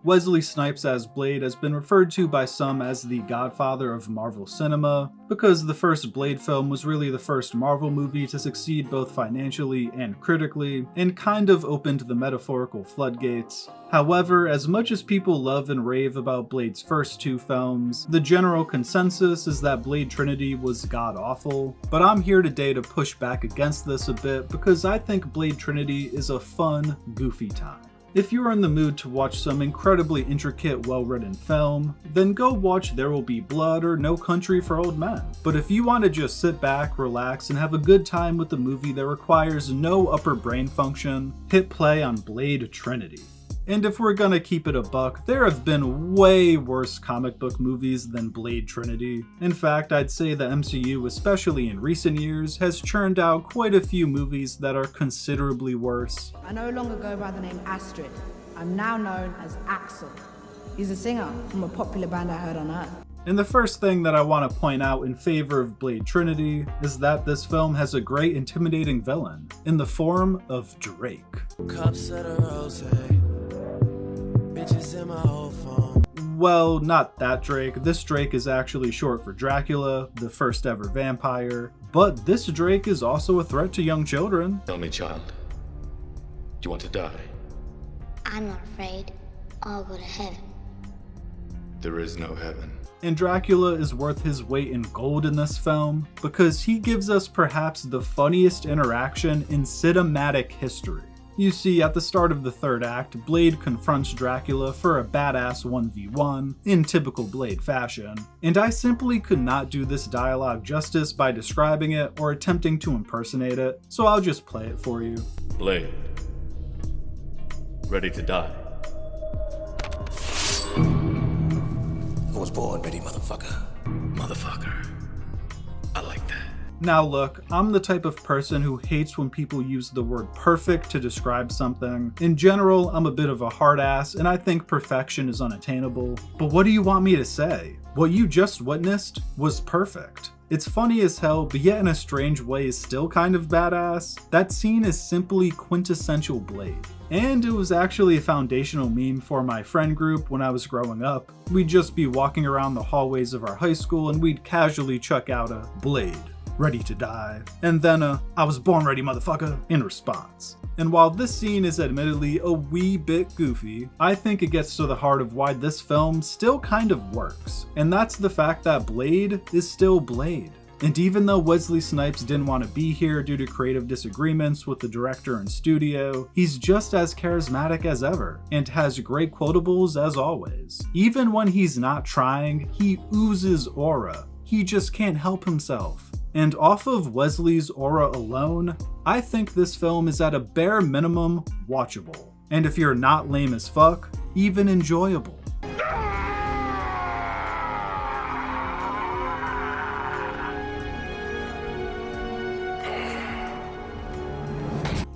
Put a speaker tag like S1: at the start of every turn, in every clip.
S1: Wesley Snipes as Blade has been referred to by some as the godfather of Marvel cinema, because the first Blade film was really the first Marvel movie to succeed both financially and critically, and kind of opened the metaphorical floodgates. However, as much as people love and rave about Blade's first two films, the general consensus is that Blade Trinity was god-awful, but I'm here today to push back against this a bit because I think Blade Trinity is a fun, goofy time. If you're in the mood to watch some incredibly intricate, well-written film, then go watch There Will Be Blood or No Country for Old Men. But if you want to just sit back, relax, and have a good time with a movie that requires no upper brain function, hit play on Blade Trinity. And if we're gonna keep it a buck, there have been way worse comic book movies than Blade Trinity. In fact, I'd say the MCU, especially in recent years, has churned out quite a few movies that are considerably worse.
S2: I no longer go by the name Astrid. I'm now known as Axel. He's a singer from a popular band I heard on Earth.
S1: And the first thing that I want to point out in favor of Blade Trinity is that this film has a great intimidating villain, in the form of Drake.
S3: Cups of the rose, bitches in my whole phone.
S1: Well, not that Drake. This Drake is actually short for Dracula, the first ever vampire. But this Drake is also a threat to young children.
S4: Tell me, child, do you want to die?
S5: I'm not afraid. I'll go to heaven.
S4: There is no heaven.
S1: And Dracula is worth his weight in gold in this film because he gives us perhaps the funniest interaction in cinematic history. You see, at the start of the third act, Blade confronts Dracula for a badass 1v1 in typical Blade fashion, and I simply could not do this dialogue justice by describing it or attempting to impersonate it, so I'll just play it for you.
S4: Blade, ready to die.
S3: I was born ready, motherfucker.
S4: Motherfucker. I like that.
S1: Now look, I'm the type of person who hates when people use the word perfect to describe something. In general, I'm a bit of a hard ass and I think perfection is unattainable. But what do you want me to say? What you just witnessed was perfect. It's funny as hell, but yet in a strange way is still kind of badass. That scene is simply quintessential Blade. And it was actually a foundational meme for my friend group when I was growing up. We'd just be walking around the hallways of our high school and we'd casually chuck out a Blade, ready to die, and then I was born ready motherfucker in response. And while this scene is admittedly a wee bit goofy, I think it gets to the heart of why this film still kind of works, and that's the fact that Blade is still Blade. And even though Wesley Snipes didn't want to be here due to creative disagreements with the director and studio, he's just as charismatic as ever, and has great quotables as always. Even when he's not trying, he oozes aura. He just can't help himself. And off of Wesley's aura alone, I think this film is at a bare minimum watchable. And if you're not lame as fuck, even enjoyable.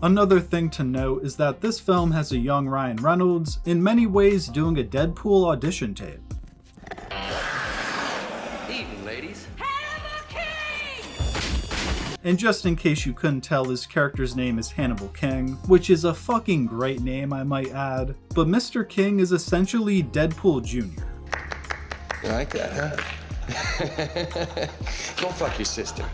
S1: Another thing to note is that this film has a young Ryan Reynolds, in many ways doing a Deadpool audition tape.
S3: Evening, ladies.
S1: And just in case you couldn't tell, his character's name is Hannibal King, which is a fucking great name I might add, but Mr. King is essentially Deadpool Jr.
S3: You like that, huh? Go fuck your sister.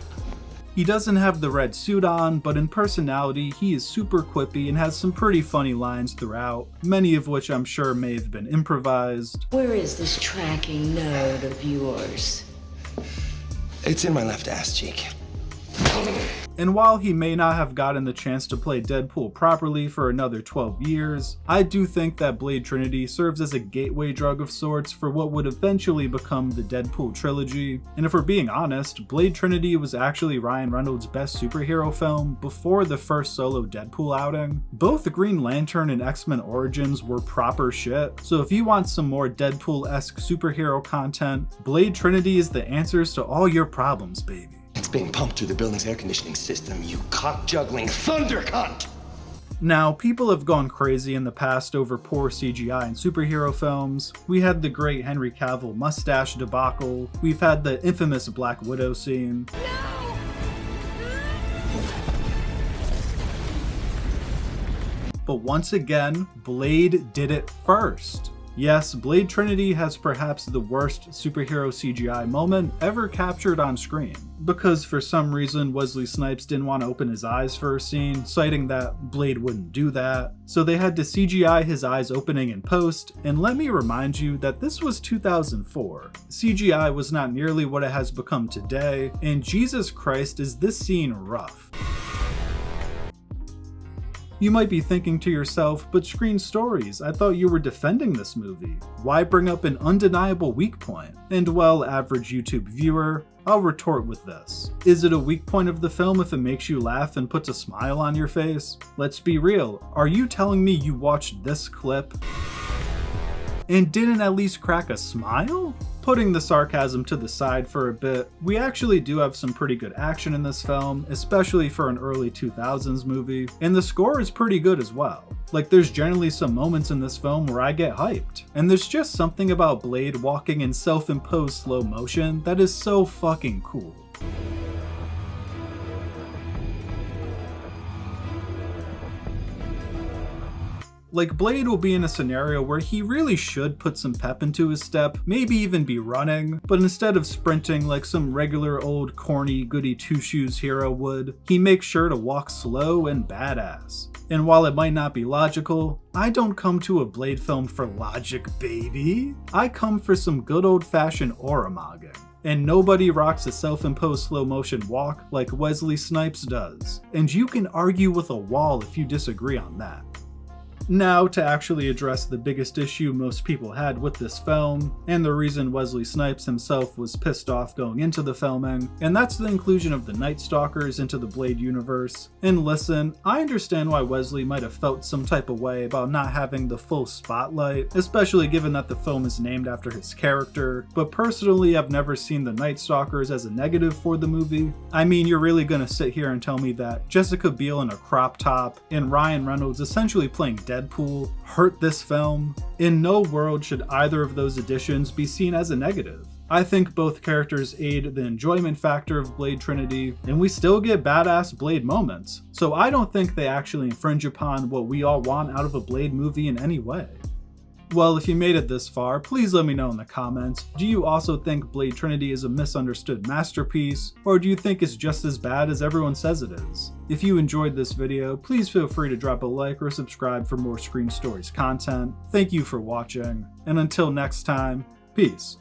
S1: He doesn't have the red suit on, but in personality, he is super quippy and has some pretty funny lines throughout, many of which I'm sure may have been improvised.
S6: Where is this tracking node of yours?
S3: It's in my left ass cheek.
S1: And while he may not have gotten the chance to play Deadpool properly for another 12 years, I do think that Blade Trinity serves as a gateway drug of sorts for what would eventually become the Deadpool trilogy. And if we're being honest, Blade Trinity was actually Ryan Reynolds' best superhero film before the first solo Deadpool outing. Both the Green Lantern and X-Men Origins were proper shit, so if you want some more Deadpool-esque superhero content, Blade Trinity is the answers to all your problems, baby.
S3: It's being pumped through the building's air conditioning system, you cock-juggling thunder cunt!
S1: Now, people have gone crazy in the past over poor CGI in superhero films. We had the great Henry Cavill mustache debacle. We've had the infamous Black Widow scene.
S5: No!
S1: But once again, Blade did it first. Yes, Blade Trinity has perhaps the worst superhero CGI moment ever captured on screen, because for some reason Wesley Snipes didn't want to open his eyes for a scene, citing that Blade wouldn't do that, so they had to CGI his eyes opening in post, and let me remind you that this was 2004. CGI was not nearly what it has become today, and Jesus Christ is this scene rough. You might be thinking to yourself, but Screen Stories, I thought you were defending this movie. Why bring up an undeniable weak point? And well, average YouTube viewer, I'll retort with this. Is it a weak point of the film if it makes you laugh and puts a smile on your face? Let's be real, are you telling me you watched this clip and didn't at least crack a smile? Putting the sarcasm to the side for a bit, we actually do have some pretty good action in this film, especially for an early 2000s movie, and the score is pretty good as well. Like, there's generally some moments in this film where I get hyped, and there's just something about Blade walking in self-imposed slow motion that is so fucking cool. Like, Blade will be in a scenario where he really should put some pep into his step, maybe even be running, but instead of sprinting like some regular old corny goody two-shoes hero would, he makes sure to walk slow and badass. And while it might not be logical, I don't come to a Blade film for logic, baby. I come for some good old-fashioned aura mogging. And nobody rocks a self-imposed slow motion walk like Wesley Snipes does. And you can argue with a wall if you disagree on that. Now, to actually address the biggest issue most people had with this film, and the reason Wesley Snipes himself was pissed off going into the filming, and that's the inclusion of the Night Stalkers into the Blade universe. And listen, I understand why Wesley might have felt some type of way about not having the full spotlight, especially given that the film is named after his character, but personally I've never seen the Night Stalkers as a negative for the movie. I mean, you're really gonna sit here and tell me that Jessica Biel in a crop top and Ryan Reynolds essentially playing Deadpool hurt this film? In no world should either of those additions be seen as a negative. I think both characters aid the enjoyment factor of Blade Trinity, and we still get badass Blade moments, so I don't think they actually infringe upon what we all want out of a Blade movie in any way. Well, if you made it this far, please let me know in the comments. Do you also think Blade Trinity is a misunderstood masterpiece, or do you think it's just as bad as everyone says it is? If you enjoyed this video, please feel free to drop a like or subscribe for more Screen Stories content. Thank you for watching, and until next time, peace.